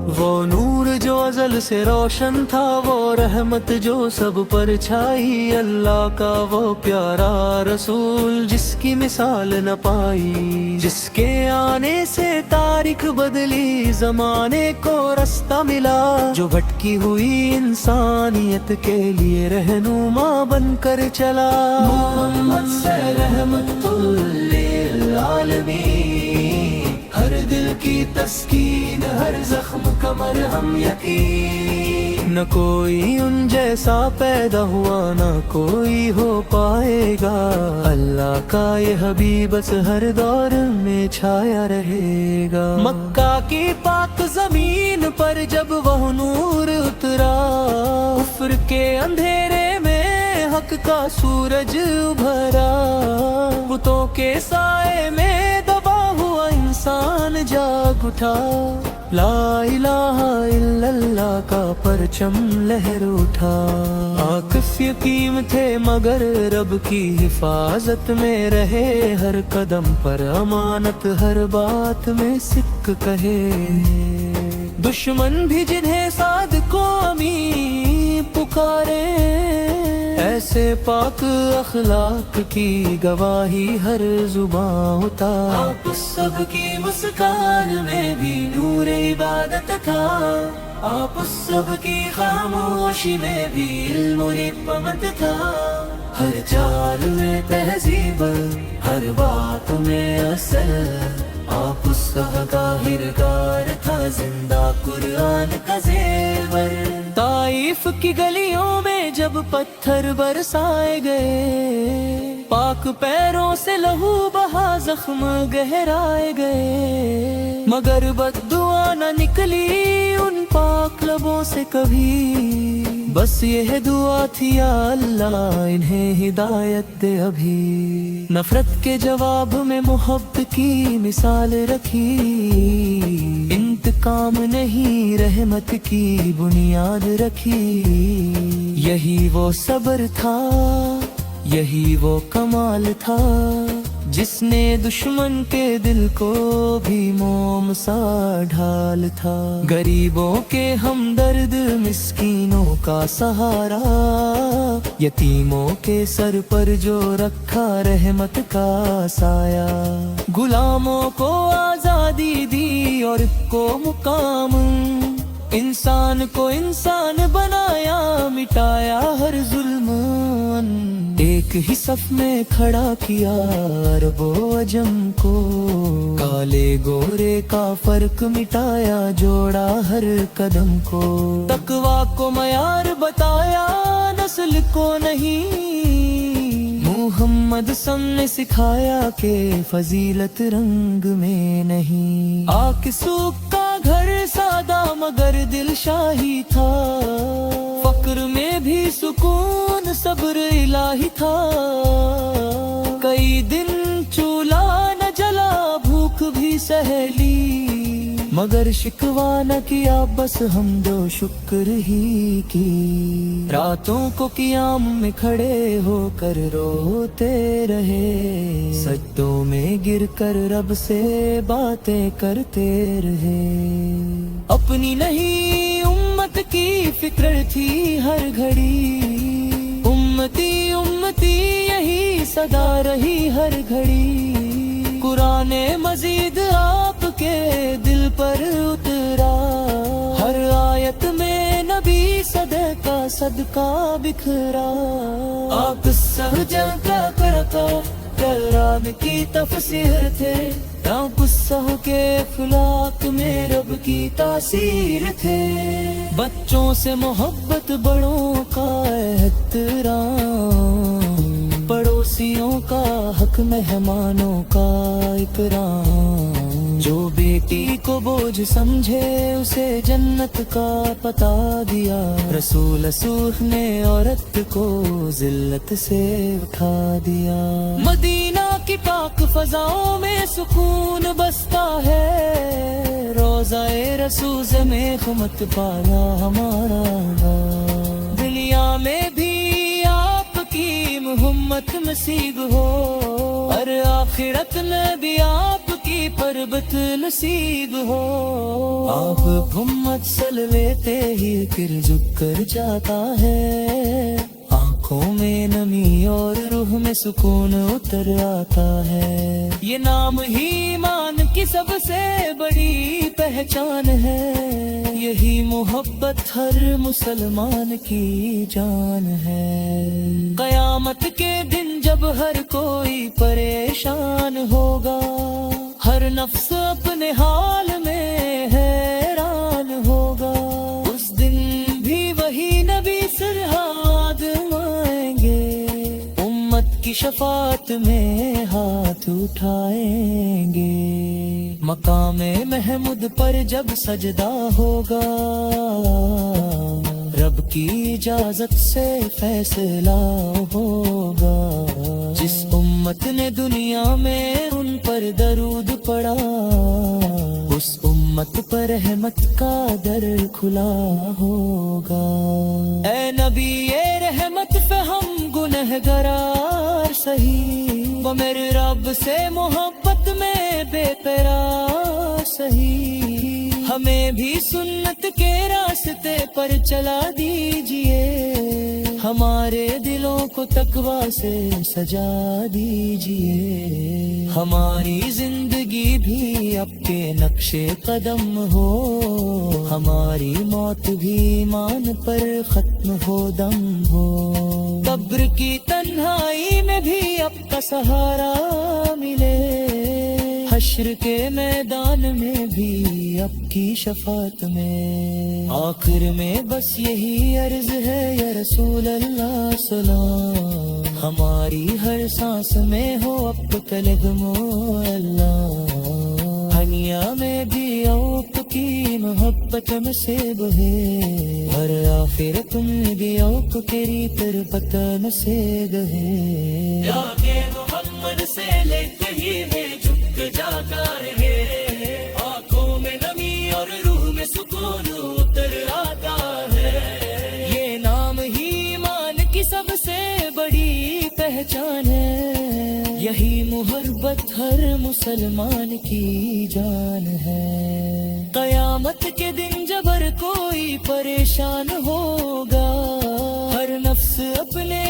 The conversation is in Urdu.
وہ نور جو ازل سے روشن تھا، وہ رحمت جو سب پر چھائی، اللہ کا وہ پیارا رسول جس کی مثال نہ پائی، جس کے آنے سے تاریخ بدلی، زمانے کو رستہ ملا، جو بھٹکی ہوئی انسانیت کے لیے رہنما بن کر چلا۔ محمد سے رحمت للعالمین، ہر دل کی تسکین، ہر زخم کا مرہم یقین، نہ کوئی ان جیسا پیدا ہوا، نہ کوئی ہو پائے گا، اللہ کا یہ حبیب بس ہر دور میں چھایا رہے گا۔ مکہ کی پاک زمین پر جب وہ نور اترا، کفر کے اندھیرے میں حق کا سورج ابھرا، بتوں کے سائے میں دبا ہوا انسان جاگ اٹھا، لا الہ الا اللہ کا پرچم لہر اٹھا۔ عاقف یتیم تھے مگر رب کی حفاظت میں رہے، ہر قدم پر امانت، ہر بات میں صدق کہے، دشمن بھی جنہیں صادق و امین پکارے، ایسے پاک اخلاق کی گواہی ہر زباں ہوتا۔ آپ سب کی مسکان میں بھی نور عبادت تھا، آپ سب کی خاموشی میں بھی علم و حکمت تھا، ہر چال میں تہذیب، ہر بات میں اصل، آپ کا ہرگار تھا، زندہ قرآن کا زیور۔ طائف کی گلیوں میں جب پتھر برسائے گئے، پاک پیروں سے لہو بہا، زخم گہرائے گئے، مگر بد دعا نہ نکلی ان پاک لبوں سے کبھی، بس یہ دعا تھی یا اللہ انہیں ہدایت دے ابھی۔ نفرت کے جواب میں محبت کی مثال رکھی، انتقام نہیں رحمت کی بنیاد رکھی، یہی وہ صبر تھا، یہی وہ کمال تھا، جس نے دشمن کے دل کو بھی موم سا ڈھال تھا، غریبوں کے ہمدرد، مسکینوں کا سہارا، یتیموں کے سر پر جو رکھا رحمت کا سایہ، غلاموں کو آزادی دی اور کو مقام، انسان کو انسان بنایا، مٹایا ہر ظلم، ایک ہی صف میں کھڑا کیا عرب و عجم کو، کالے گورے کا فرق مٹایا، جوڑا ہر قدم کو، تقویٰ کو معیار بتایا، نسل کو نہیں، محمد سم نے سکھایا کہ فضیلت رنگ میں نہیں، آگ سوکھ کا گھر سادہ مگر دل شاہی تھا، فقر میں بھی سکون صبر الہی تھا، کئی دن چولہا نہ جلا، بھوک بھی سہلی، مگر شکوہ نہ کیا، بس حمد و شکر ہی کی، راتوں کو قیام میں کھڑے ہو کر روتے رہے، سجدوں میں گر کر رب سے باتیں کرتے رہے، اپنی نہیں امت کی فکر تھی ہر گھڑی، امتی امتی یہی صدا رہی ہر گھڑی، قرآن مزید آپ کے دل پر اترا، ہر آیت میں نبی صدقہ صدقہ بکھرا، آپ سہجا کا کرتا کرام کی تفسیر تھے، غصہ کے اخلاق میں رب کی تاثیر تھے، بچوں سے محبت، بڑوں کا احترام، پڑوسیوں کا حق، مہمانوں کا اکرام، جو بیٹی کو بوجھ سمجھے اسے جنت کا پتا دیا، رسول اصوف نے عورت کو ذلت سے اٹھا دیا، مدینہ کی پاک فضاؤں میں سکون بستا ہے، روضہ رسول میں خمت پایا ہمارا، دنیا میں بھی آپ کی محمد نصیب ہو، اور آخرت میں بھی آپ کی پربت نصیب ہو، آپ ہمت سل لیتے ہی پھر جھک کر جاتا ہے، آنکھوں میں نمی اور روح میں سکون اتر آتا ہے۔ یہ نام ہی ایمان کی سب سے بڑی پہچان ہے، یہی محبت ہر مسلمان کی جان ہے۔ قیامت کے دن جب ہر کوئی پریشان ہوگا، ہر نفس اپنے حال میں حیران ہوگا، اس دن بھی وہی نبی سرحد مائیں گے، امت کی شفاعت میں ہاتھ اٹھائیں گے۔ مقام محمود پر جب سجدہ ہوگا، رب کی اجازت سے فیصلہ ہوگا، جس امت نے دنیا میں ان پر درود پڑا، اس امت پر رحمت کا در کھلا ہوگا۔ اے نبی اے رحمت پہ ہم گنہگار سہی، وہ میرے رب سے محبت میں بے قرار سہی، ہمیں بھی سنت کے راستے پر چلا دیجئے، ہمارے دلوں کو تقویٰ سے سجا دیجئے، ہماری زندگی بھی آپ کے نقش قدم ہو، ہماری موت بھی ایمان پر ختم ہو دم ہو، قبر کی تنہائی میں بھی آپ کا سہارا ملے، حشر کے میدان میں بھی آپ کی شفاعت میں، آخر میں بس یہی عرض ہے یا رسول اللہ سلام، ہماری ہر سانس میں ہو آپ کا لگم اللہ، دنیا میں بھی آپ کی محبت میں سے بہے، ہر آخرت میں بھی آپ تیری تربت میں سے گہے، یا کہ محمد سے لیتے ہی میں جھک جاتا ہے، آنکھوں میں نمی اور روح میں سکون اتر آتا ہے، یہ نام ہی ایمان کی سب سے بڑی پہچان ہے، یہی محبت ہر مسلمان کی جان ہے۔ قیامت کے دن جب ہر کوئی پریشان ہوگا، ہر نفس اپنے